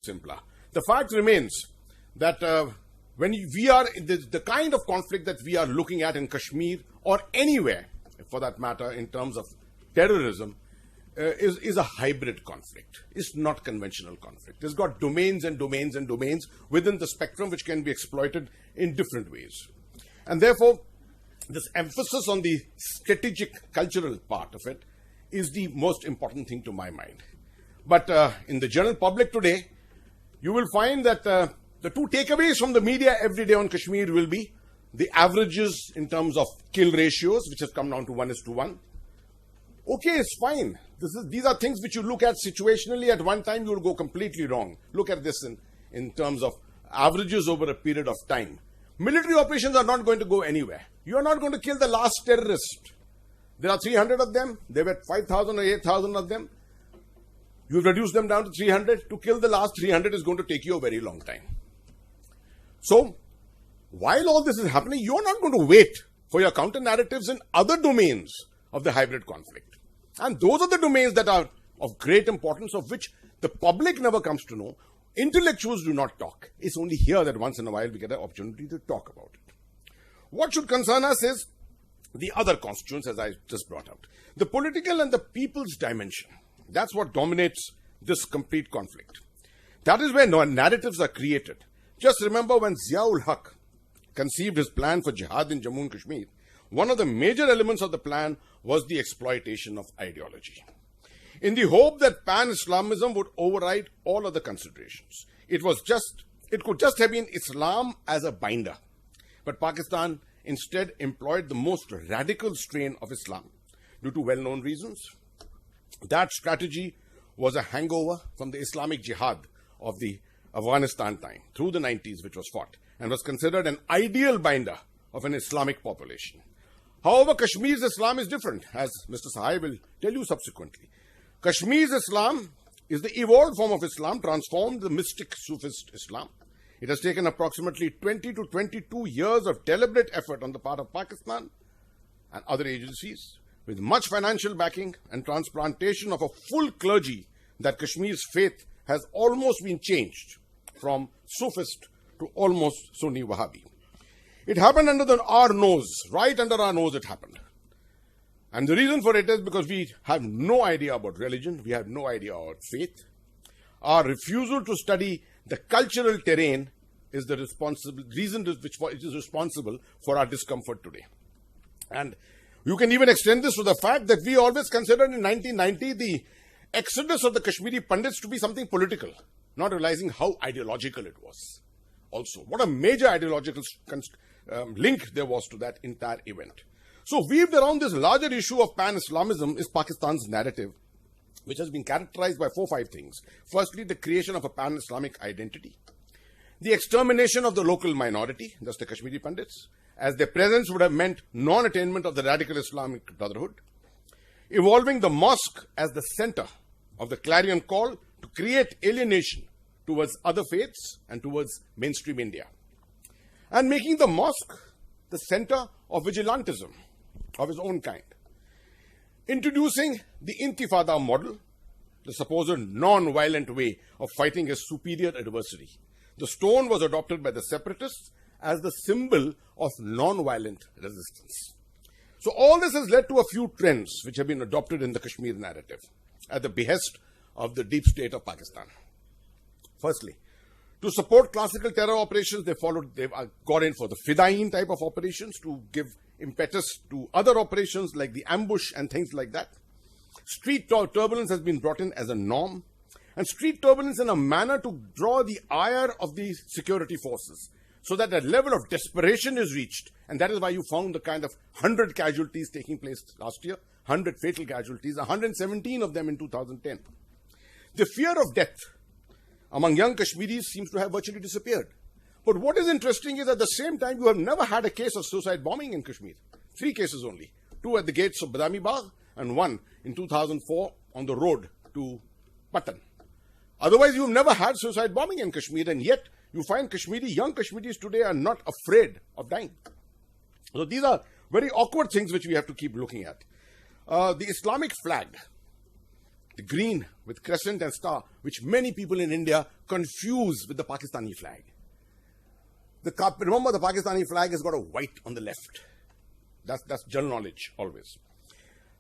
simpler. The fact remains that when we are the kind of conflict that we are looking at in Kashmir or anywhere, for that matter, in terms of terrorism, is a hybrid conflict. It's not conventional conflict. It's got domains and domains and domains within the spectrum which can be exploited in different ways. And therefore, this emphasis on the strategic cultural part of it is the most important thing to my mind. But in the general public today, you will find that the two takeaways from the media every day on Kashmir will be the averages in terms of kill ratios, which has come down to 1:1. Okay, it's fine. These are things which you look at situationally. At one time, you will go completely wrong. Look at this in terms of averages over a period of time. Military operations are not going to go anywhere. You are not going to kill the last terrorist. There are 300 of them. There were 5,000 or 8,000 of them. You've reduced them down to 300. To kill the last 300 is going to take you a very long time. So, while all this is happening, you're not going to wait for your counter-narratives in other domains of the hybrid conflict. And those are the domains that are of great importance, of which the public never comes to know. Intellectuals do not talk. It's only here that once in a while we get an opportunity to talk about it. What should concern us is the other constituents, as I just brought out. The political and the people's dimension. That's what dominates this complete conflict. That is where narratives are created. Just remember when Ziaul Haq conceived his plan for jihad in Jammu and Kashmir, one of the major elements of the plan was the exploitation of ideology, in the hope that pan-Islamism would override all other considerations. It could just have been Islam as a binder. But Pakistan instead employed the most radical strain of Islam due to well-known reasons. That strategy was a hangover from the Islamic jihad of the Afghanistan time through the 90s, which was fought, and was considered an ideal binder of an Islamic population. However, Kashmir's Islam is different, as Mr. Syed will tell you subsequently. Kashmir's Islam is the evolved form of Islam, transformed the mystic Sufist Islam. It has taken approximately 20 to 22 years of deliberate effort on the part of Pakistan and other agencies, with much financial backing and transplantation of a full clergy, that Kashmir's faith has almost been changed from Sufist to almost Sunni Wahhabi. It happened under our nose, right under our nose it happened. And the reason for it is because we have no idea about religion, we have no idea about faith. Our refusal to study the cultural terrain is the reason which is responsible for our discomfort today. And you can even extend this to the fact that we always considered in 1990 the exodus of the Kashmiri Pandits to be something political, not realizing how ideological it was. Also, what a major ideological link there was to that entire event. So, weaved around this larger issue of pan-Islamism is Pakistan's narrative, which has been characterized by 4 or 5 things. Firstly, the creation of a pan-Islamic identity, the extermination of the local minority, thus the Kashmiri Pandits, as their presence would have meant non-attainment of the radical Islamic Brotherhood, evolving the mosque as the center of the clarion call to create alienation towards other faiths and towards mainstream India, and making the mosque the center of vigilantism of its own kind. Introducing the Intifada model, the supposed non-violent way of fighting a superior adversary. The stone was adopted by the separatists as the symbol of non-violent resistance. So all this has led to a few trends which have been adopted in the Kashmir narrative at the behest of the deep state of Pakistan. Firstly, to support classical terror operations, they've got in for the Fidain type of operations to give impetus to other operations like the ambush and things like that. Street turbulence has been brought in as a norm, and street turbulence in a manner to draw the ire of the security forces, so that a level of desperation is reached, and that is why you found the kind of 100 casualties taking place last year, 100 fatal casualties, 117 of them in 2010. The fear of death among young Kashmiris seems to have virtually disappeared. But what is interesting is at the same time, you have never had a case of suicide bombing in Kashmir. 3 cases only. 2 at the gates of Badami Bagh and 1 in 2004 on the road to Patan. Otherwise, you've never had suicide bombing in Kashmir, and yet you find young Kashmiris today are not afraid of dying. So these are very awkward things which we have to keep looking at. The Islamic flag, the green with crescent and star, which many people in India confuse with the Pakistani flag. Remember, the Pakistani flag has got a white on the left. That's general knowledge always.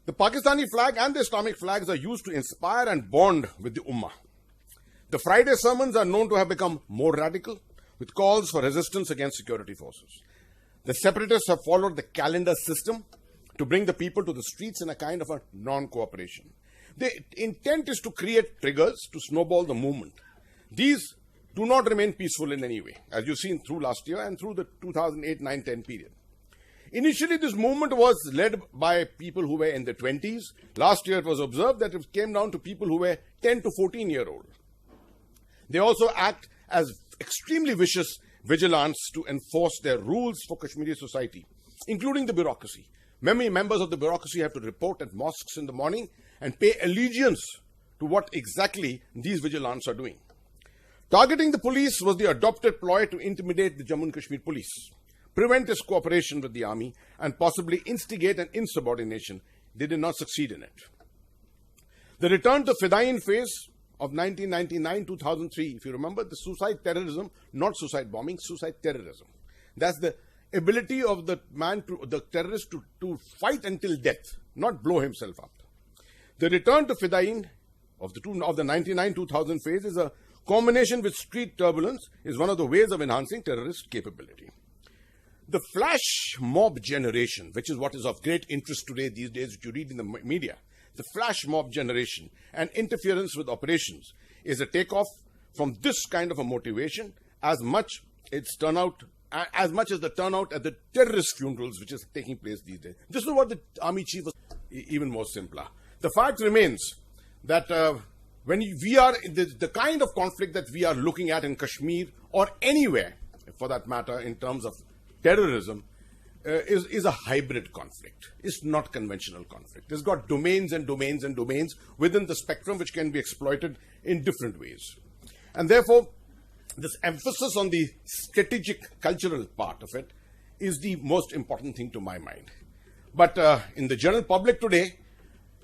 The Pakistani flag and the Islamic flags are used to inspire and bond with the Ummah. The Friday sermons are known to have become more radical, with calls for resistance against security forces. The separatists have followed the calendar system to bring the people to the streets in a kind of a non-cooperation. The intent is to create triggers to snowball the movement. These do not remain peaceful in any way, as you've seen through last year and through the 2008-9-10 period. Initially, this movement was led by people who were in their 20s. Last year, it was observed that it came down to people who were 10 to 14-year-old. They also act as extremely vicious vigilants to enforce their rules for Kashmiri society, including the bureaucracy. Many members of the bureaucracy have to report at mosques in the morning and pay allegiance to what exactly these vigilants are doing. Targeting the police was the adopted ploy to intimidate the Jammu and Kashmir police, prevent its cooperation with the army, and possibly instigate an insubordination. They did not succeed in it. The return to Fedayeen phase of 1999-2003, if you remember, the suicide terrorism, not suicide bombing, suicide terrorism. That's the ability of the terrorist to fight until death, not blow himself up. The return to Fedayeen of the 99-2000 phase is a combination with street turbulence, is one of the ways of enhancing terrorist capability. The flash mob generation, which is what is of great interest today these days, which you read in the media, the flash mob generation and interference with operations is a takeoff from this kind of a motivation as much as the turnout at the terrorist funerals which is taking place these days. This is what the army chief was even more simpler. The fact remains that when we are in the kind of conflict that we are looking at in Kashmir or anywhere, for that matter, in terms of terrorism, is a hybrid conflict. It's not conventional conflict. It's got domains and domains and domains within the spectrum which can be exploited in different ways. And therefore, this emphasis on the strategic cultural part of it is the most important thing to my mind. But in the general public today,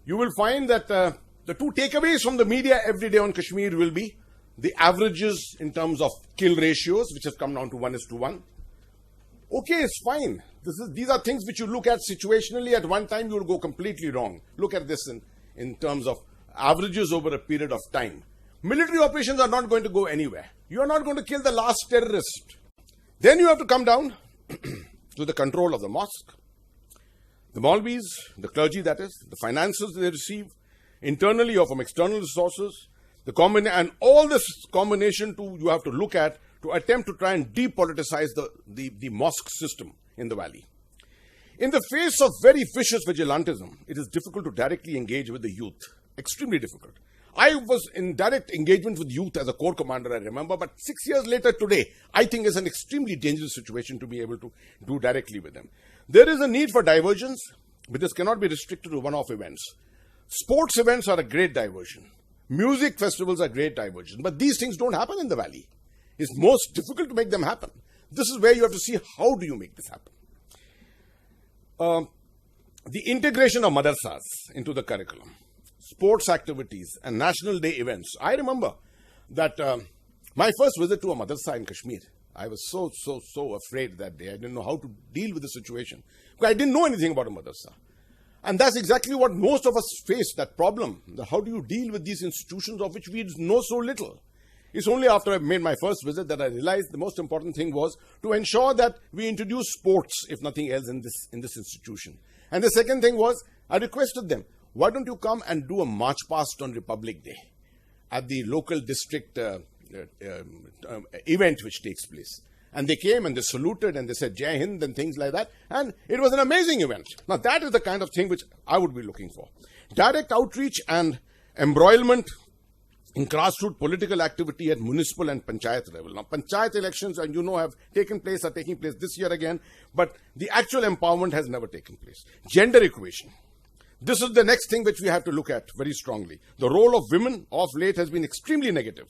you will find that the two takeaways from the media every day on Kashmir will be the averages in terms of kill ratios, which has come down to 1:1. Okay, it's fine. These are things which you look at situationally. At one time, you will go completely wrong. Look at this in terms of averages over a period of time. Military operations are not going to go anywhere. You are not going to kill the last terrorist. Then you have to come down to the control of the mosque, the Maulvis, the clergy, that is, the finances they receive, internally or from external sources, and all this combination you have to look at to attempt to try and depoliticize the mosque system in the valley. In the face of very vicious vigilantism, it is difficult to directly engage with the youth. Extremely difficult. I was in direct engagement with youth as a corps commander, I remember, but 6 years later today, I think it's an extremely dangerous situation to be able to do directly with them. There is a need for diversions, but this cannot be restricted to one-off events. Sports events are a great diversion. Music festivals are great diversion, but these things don't happen in the valley. It's most difficult to make them happen. This is where you have to see how do you make this happen. The integration of madrasas into the curriculum, sports activities and national day events. I remember that my first visit to a madrasa in Kashmir, I was so afraid that day. I didn't know how to deal with the situation because I didn't know anything about a madrasa. And that's exactly what most of us face, that problem. How do you deal with these institutions of which we know so little? It's only after I made my first visit that I realized the most important thing was to ensure that we introduce sports, if nothing else, in this institution. And the second thing was, I requested them, why don't you come and do a march past on Republic Day at the local district event which takes place. And they came and they saluted and they said Jai Hind and things like that. And it was an amazing event. Now that is the kind of thing which I would be looking for. Direct outreach and embroilment in grassroots political activity at municipal and panchayat level. Now, panchayat elections, and you know, are taking place this year again, but the actual empowerment has never taken place. Gender equation. This is the next thing which we have to look at very strongly. The role of women of late has been extremely negative.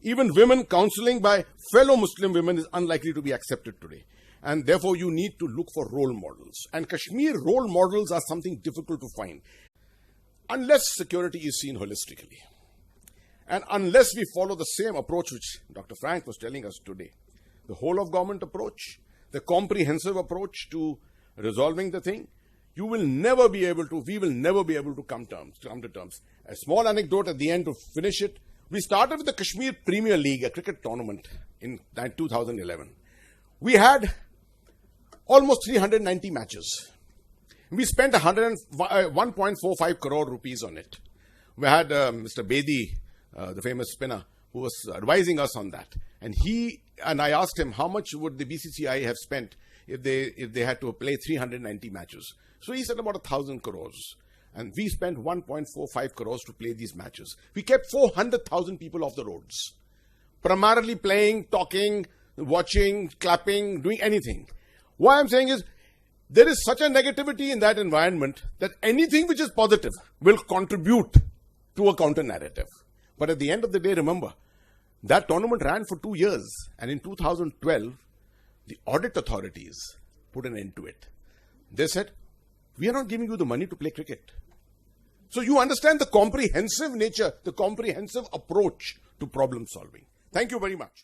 Even women counseling by fellow Muslim women is unlikely to be accepted today. And therefore, you need to look for role models. And Kashmir role models are something difficult to find. unless security is seen holistically, and unless we follow the same approach which Dr. Frank was telling us today, the whole of government approach, the comprehensive approach to resolving the thing, we will never be able to come to terms. A small anecdote at the end to finish it. We started with the Kashmir Premier League, a cricket tournament in 2011. We had almost 390 matches. We spent 1.45 crore rupees on it. We had Mr. Bedi, the famous spinner, who was advising us on that. And I asked him, how much would the BCCI have spent if they had to play 390 matches? So he said about 1,000 crores. And we spent 1.45 crores to play these matches. We kept 400,000 people off the roads, primarily playing, talking, watching, clapping, doing anything. What I'm saying is, there is such a negativity in that environment that anything which is positive will contribute to a counter narrative. But at the end of the day, remember, that tournament ran for 2 years. And in 2012, the audit authorities put an end to it. They said, we are not giving you the money to play cricket. So you understand the comprehensive nature, the comprehensive approach to problem solving. Thank you very much.